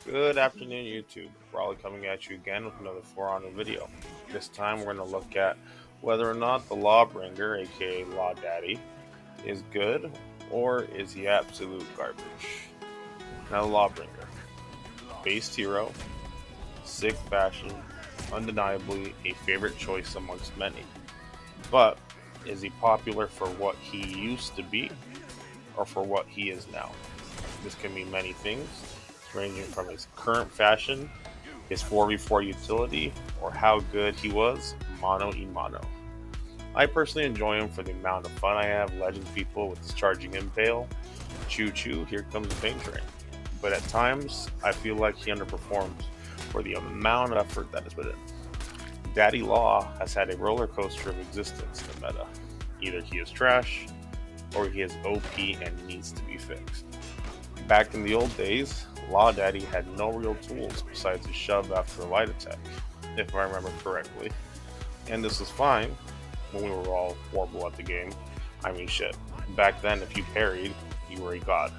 Good afternoon, YouTube. Raleigh coming at you again with another For Honor video. This time we're going to look at whether or not the Lawbringer, aka Law Daddy, is good or is he absolute garbage. Now, the Lawbringer, based hero, sick fashion, undeniably a favorite choice amongst many. But is he popular for what he used to be or for what he is now? This can mean many things, ranging from his current fashion, his 4v4 utility, or how good he was mano a mano. I personally enjoy him for the amount of fun I have legend people with his charging impale. Choo choo, here comes the pain train. But at times, I feel like he underperforms for the amount of effort that is put in. Daddy Law has had a roller coaster of existence in the meta. Either he is trash, or he is OP and needs to be fixed. Back in the old days, Law Daddy had no real tools besides a shove after a light attack, if I remember correctly. And this was fine when we were all horrible at the game. I mean shit, back then if you parried, you were a god.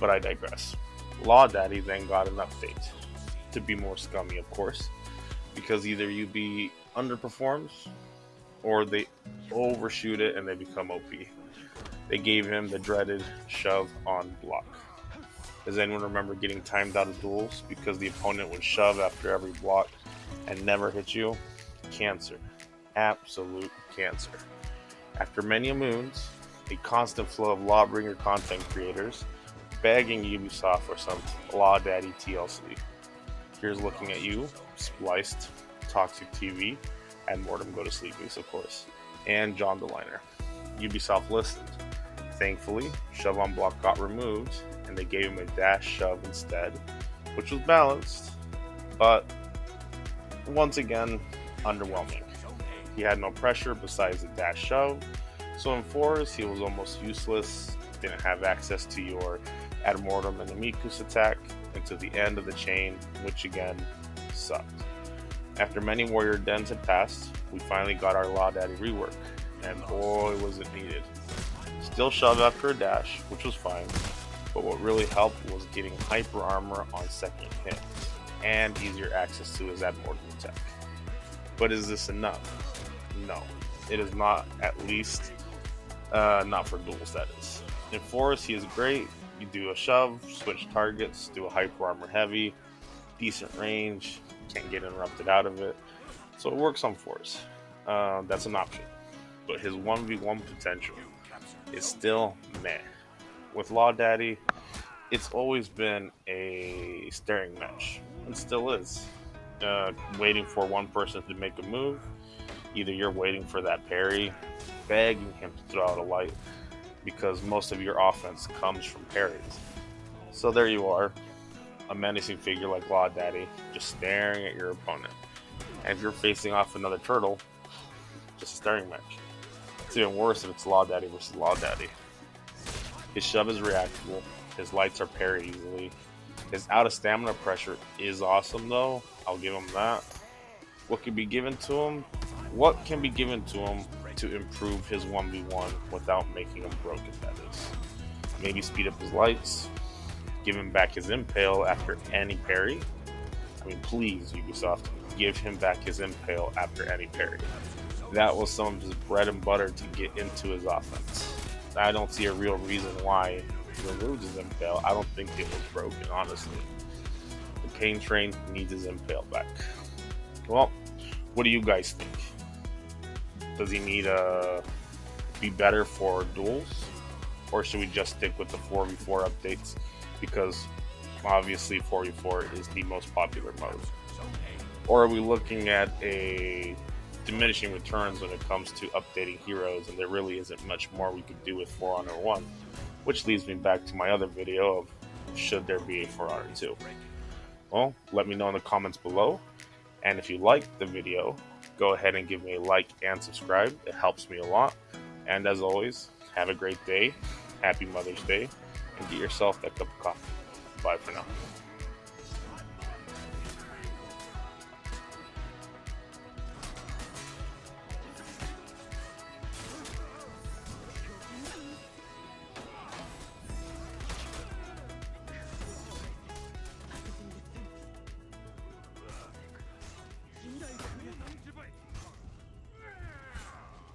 But I digress. Law Daddy then got an update, to be more scummy of course, because either you be underperforms, or they overshoot it and they become OP. They gave him the dreaded shove on block. Does anyone remember getting timed out of duels because the opponent would shove after every block and never hit you? Cancer. Absolute cancer. After many moons, a constant flow of Lawbringer content creators begging Ubisoft for some Law Daddy TLC. Here's looking at you, Spliced, Toxic TV, and Mortem Go to Sleepies, of course, and John the Liner. Ubisoft listened. Thankfully, shove on block got removed, and they gave him a dash shove instead, which was balanced, but once again, underwhelming. He had no pressure besides the dash shove, so in fours he was almost useless, didn't have access to your Ad Mortem and Amicus attack until the end of the chain, which again sucked. After many warrior dens had passed, we finally got our Law Daddy rework, and boy was it needed. Still shove after a dash, which was fine, but what really helped was getting hyper armor on second hit, and easier access to his Ad Mortem attack. But is this enough? No, it is not, at least not for duels, that is. In fours he is great. You do a shove, switch targets, do a hyper armor heavy, decent range, can't get interrupted out of it, so it works on fours. That's an option, but his 1v1 potential is still meh. With Law Daddy, it's always been a staring match, and still is. Waiting for one person to make a move, either you're waiting for that parry, begging him to throw out a light, because most of your offense comes from parries. So there you are, a menacing figure like Law Daddy, just staring at your opponent. And if you're facing off another turtle, just a staring match. It's even worse if it's Law Daddy versus Law Daddy. His shove is reactable, his lights are parried easily. His out of stamina pressure is awesome though, I'll give him that. What can be given to him? What can be given to him to improve his 1v1 without making him broken, that is? Maybe speed up his lights, give him back his impale after any parry. I mean, please, Ubisoft, give him back his impale after any parry. That was some of his bread and butter to get into his offense. I don't see a real reason why he removed his impale. I don't think it was broken, honestly. The pain train needs his impale back. Well, what do you guys think? Does he need to be better for duels? Or should we just stick with the 4v4 updates? Because obviously 4v4 is the most popular mode. Or are we looking at a diminishing returns when it comes to updating heroes, and there really isn't much more we could do with For Honor 1, which leads me back to my other video of should there be a For Honor 2. Well, let me know in the comments below, and if you liked the video, go ahead and give me a like and subscribe. It helps me a lot. And as always, have a great day, happy Mother's Day, and get yourself that cup of coffee. Bye for now.